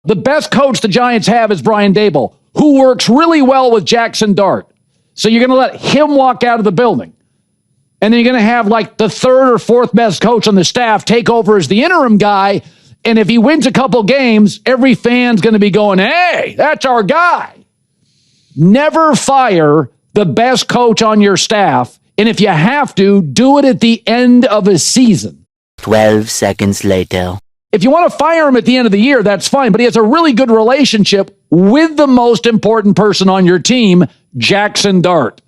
The best coach the Giants have is Brian Daboll, who works really well with Jaxson Dart. So you're going to let him walk out of the building. And then you're going to have like the third or fourth best coach on the staff take over as the interim guy. And if he wins a couple games, every fan's going to be going, hey, that's our guy. Never fire the best coach on your staff. And if you have to, do it at the end of a season. 12 seconds later. If you want to fire him at the end of the year, that's fine. But he has a really good relationship with the most important person on your team, Jaxson Dart.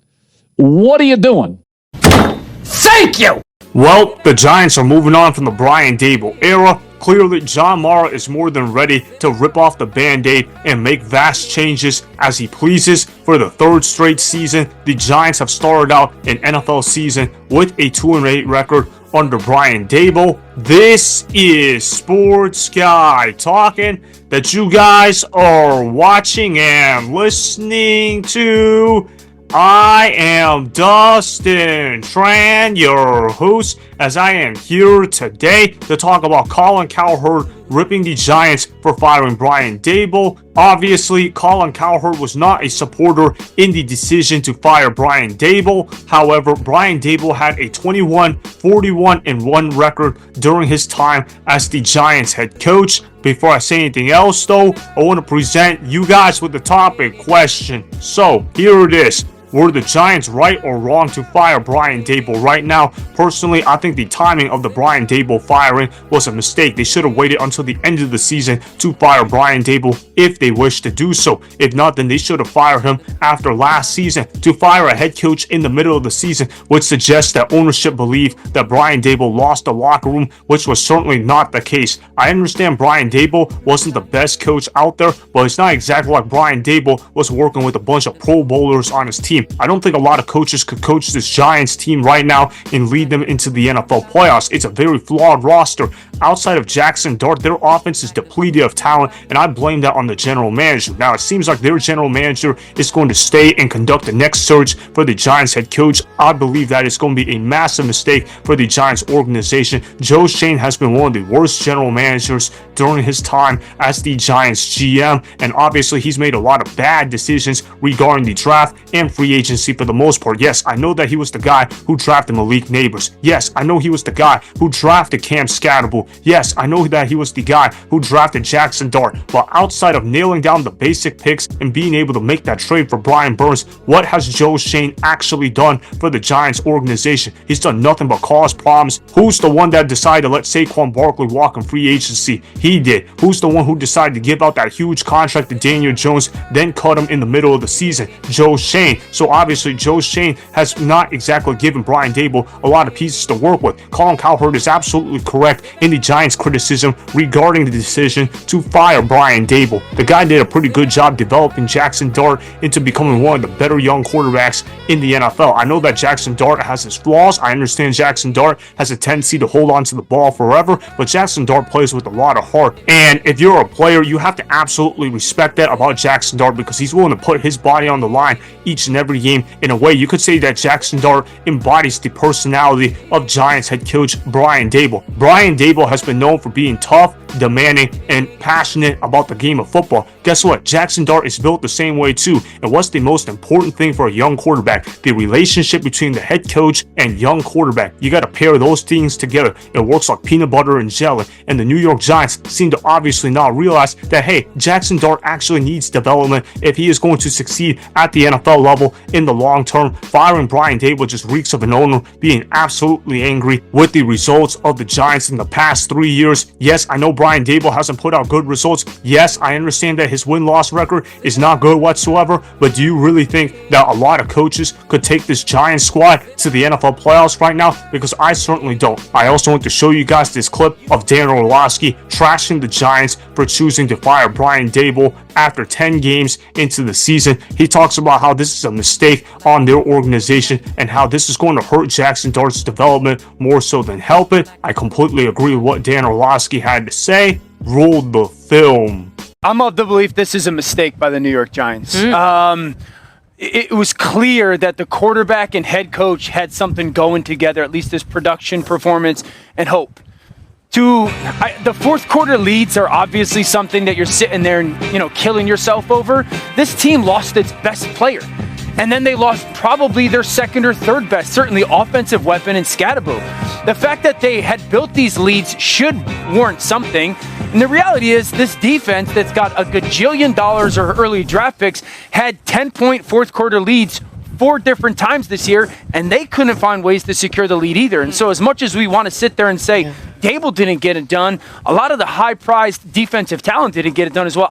What are you doing? Thank you! Well, the Giants are moving on from the Brian Daboll era. Clearly, John Mara is more than ready to rip off the Band-Aid and make vast changes as he pleases. For the third straight season, the Giants have started out an NFL season with a 2-8 record under Brian Daboll. This is Sports Guy talking that you guys are watching and listening to. I am Dustin Tran, your host, as I am here today to talk about Colin Cowherd ripping the Giants for firing Brian Daboll. Obviously, Colin Cowherd was not a supporter in the decision to fire Brian Daboll. However, Brian Daboll had a 21-41-1 record during his time as the Giants head coach. Before I say anything else, though, I want to present you guys with the topic question. So, here it is. Were the Giants right or wrong to fire Brian Daboll right now? Personally, I think the timing of the Brian Daboll firing was a mistake. They should have waited until the end of the season to fire Brian Daboll if they wish to do so. If not, then they should have fired him after last season. To fire a head coach in the middle of the season would suggest that ownership believed that Brian Daboll lost the locker room, which was certainly not the case. I understand Brian Daboll wasn't the best coach out there, but it's not exactly like Brian Daboll was working with a bunch of Pro Bowlers on his team. I don't think a lot of coaches could coach this Giants team right now and lead them into the NFL playoffs. It's a very flawed roster. Outside of Jaxson Dart, their offense is depleted of talent, and I blame that on the general manager. Now, it seems like their general manager is going to stay and conduct the next search for the Giants head coach. I believe that it's going to be a massive mistake for the Giants organization. Joe Schoen has been one of the worst general managers during his time as the Giants GM, and obviously he's made a lot of bad decisions regarding the draft and free agency for the most part. Yes, I know that he was the guy who drafted Malik Nabers. Yes, I know he was the guy who drafted Skattebo. Yes, I know that he was the guy who drafted Jaxson Dart. But outside of nailing down the basic picks and being able to make that trade for Brian Burns, what has Joe Schoen actually done for the Giants organization? He's done nothing but cause problems. Who's the one that decided to let Saquon Barkley walk in free agency? He did. Who's the one who decided to give out that huge contract to Daniel Jones, then cut him in the middle of the season? Joe Schoen. So obviously, Joe Schoen has not exactly given Brian Daboll a lot of pieces to work with. Colin Cowherd is absolutely correct in the Giants' criticism regarding the decision to fire Brian Daboll. The guy did a pretty good job developing Jaxson Dart into becoming one of the better young quarterbacks in the NFL. I know that Jaxson Dart has his flaws. I understand Jaxson Dart has a tendency to hold on to the ball forever, but Jaxson Dart plays with a lot of heart. And if you're a player, you have to absolutely respect that about Jaxson Dart, because he's willing to put his body on the line each and every game. In a way, you could say that Jaxson Dart embodies the personality of Giants head coach Brian Daboll. Brian Daboll has been known for being tough, demanding, and passionate about the game of football. Guess what? Jaxson Dart is built the same way too. And what's the most important thing for a young quarterback? The relationship between the head coach and young quarterback. You got to pair those things together. It works like peanut butter and jelly. And the New York Giants seem to obviously not realize that, hey, Jaxson Dart actually needs development if he is going to succeed at the NFL level in the long term. Firing Brian Daboll just reeks of an owner being absolutely angry with the results of the Giants in the past 3 years. Yes, I know Brian Daboll hasn't put out good results. Yes, I understand that his win-loss record is not good whatsoever, but do you really think that a lot of coaches could take this Giants squad to the NFL playoffs right now? Because I certainly don't. I also want to show you guys this clip of Dan Orlovsky trashing the Giants for choosing to fire Brian Daboll after 10 games into the season. He talks about how this is a mistake on their organization and how this is going to hurt Jaxson Dart's development more so than help it. I completely agree with what Dan Orlovsky had to say. Roll the film. I'm of the belief this is a mistake by the New York Giants. It was clear that the quarterback and head coach had something going together, at least his production, performance, and hope. The fourth quarter leads are obviously something that you're sitting there and, killing yourself over. This team lost its best player. And then they lost probably their second or third best, certainly offensive weapon in Skattebo. The fact that they had built these leads should warrant something. And the reality is this defense that's got a gajillion dollars or early draft picks had 10-point fourth quarter leads 4 different times this year, and they couldn't find ways to secure the lead either. And so as much as we want to sit there and say Daboll didn't get it done, a lot of the high-priced defensive talent didn't get it done as well.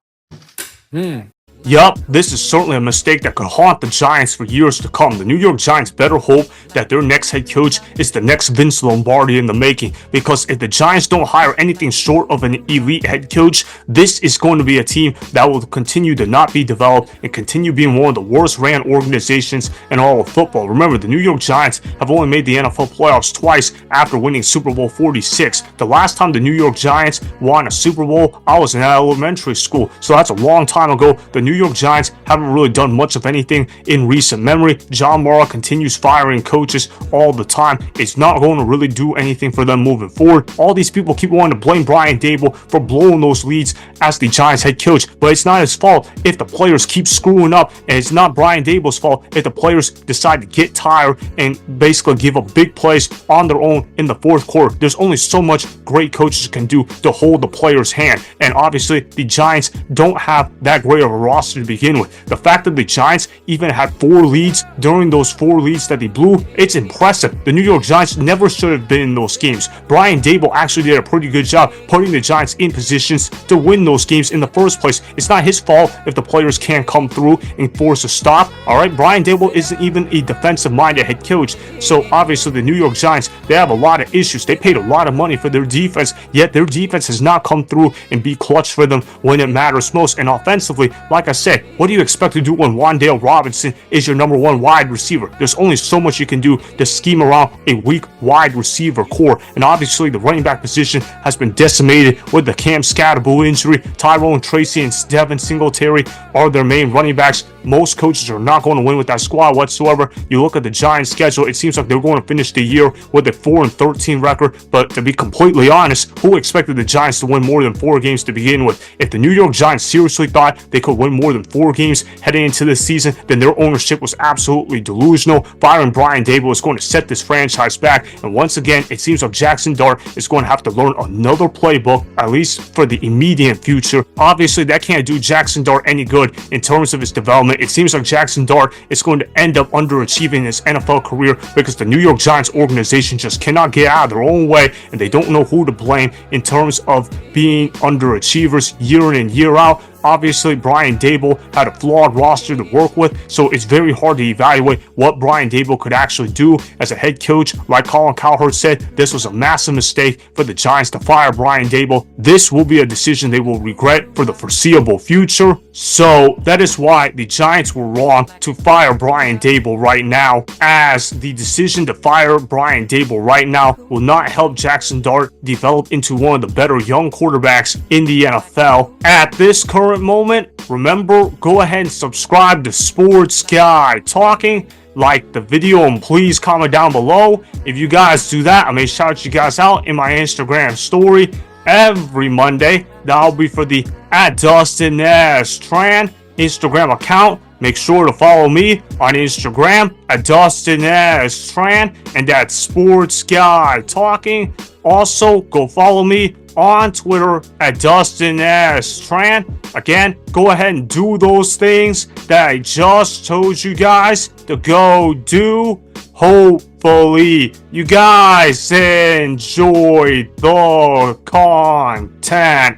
Yup, this is certainly a mistake that could haunt the Giants for years to come. The New York Giants better hope that their next head coach is the next Vince Lombardi in the making, because if the Giants don't hire anything short of an elite head coach, this is going to be a team that will continue to not be developed and continue being one of the worst ran organizations in all of football. Remember, the New York Giants have only made the NFL playoffs twice after winning Super Bowl 46. The last time the New York Giants won a Super Bowl, I was in elementary school, so that's a long time ago. The New York Giants haven't really done much of anything in recent memory. John Mara continues firing coaches all the time. It's not going to really do anything for them moving forward. All these people keep wanting to blame Brian Daboll for blowing those leads as the Giants head coach, but it's not his fault if the players keep screwing up, and it's not Brian Daboll's fault if the players decide to get tired and basically give up big plays on their own in the fourth quarter. There's only so much great coaches can do to hold the players' hand, and obviously the Giants don't have that great of a roster to begin with. The fact that the Giants even had 4 leads during those 4 leads that they blew, it's impressive. The New York Giants never should have been in those games. Brian Daboll actually did a pretty good job putting the Giants in positions to win those games in the first place. It's not his fault if the players can't come through and force a stop. Alright, Brian Daboll isn't even a defensive-minded head coach, so obviously the New York Giants, they have a lot of issues. They paid a lot of money for their defense, yet their defense has not come through and be clutch for them when it matters most. And offensively, like I said, what do you expect to do when Wan'Dale Robinson is your number 1 wide receiver? There's only so much you can do to scheme around a weak wide receiver core. And obviously the running back position has been decimated with the Cam Skattebo injury. Tyrone Tracy and Devin Singletary are their main running backs. Most coaches are not going to win with that squad whatsoever. You look at the Giants schedule, it seems like they're going to finish the year with a 4-13 record, but to be completely honest, who expected the Giants to win more than 4 games to begin with? If the New York Giants seriously thought they could win more than 4 games heading into this season, then their ownership was absolutely delusional. Firing Brian Daboll is going to set this franchise back, and once again, it seems like Jaxson Dart is going to have to learn another playbook, at least for the immediate future. Obviously, that can't do Jaxson Dart any good in terms of his development. It seems like Jaxson Dart is going to end up underachieving his NFL career because the New York Giants organization just cannot get out of their own way, and they don't know who to blame in terms of being underachievers year in and year out. Obviously, Brian Daboll had a flawed roster to work with, so it's very hard to evaluate what Brian Daboll could actually do as a head coach. Like Colin Cowherd said, this was a massive mistake for the Giants to fire Brian Daboll. This will be a decision they will regret for the foreseeable future. So that is why the Giants were wrong to fire Brian Daboll right now, as the decision to fire Brian Daboll right now will not help Jaxson Dart develop into one of the better young quarterbacks in the NFL. At this current moment, remember, go ahead and subscribe to Sports Guy Talking, like the video, and please comment down below. If you guys do that, I may shout you guys out in my Instagram story every Monday. That'll be for the @DustinStran Instagram account. Make sure to follow me on Instagram @DustinStran, and that's Sports Guy Talking. Also, go follow me on Twitter @DustinStran. Again, go ahead and do those things that I just told you guys to go do. Hopefully, you guys enjoyed the content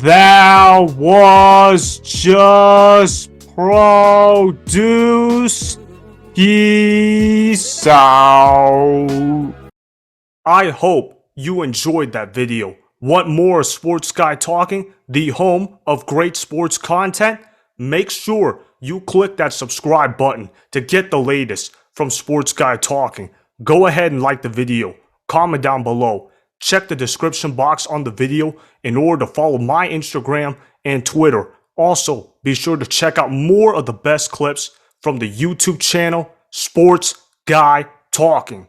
that was just produced. Peace out. I hope you enjoyed that video. Want more Sports Guy Talking, the home of great sports content? Make sure you click that subscribe button to get the latest from Sports Guy Talking. Go ahead and like the video, comment down below, check the description box on the video in order to follow my Instagram and Twitter. Also, be sure to check out more of the best clips from the YouTube channel Sports Guy Talking.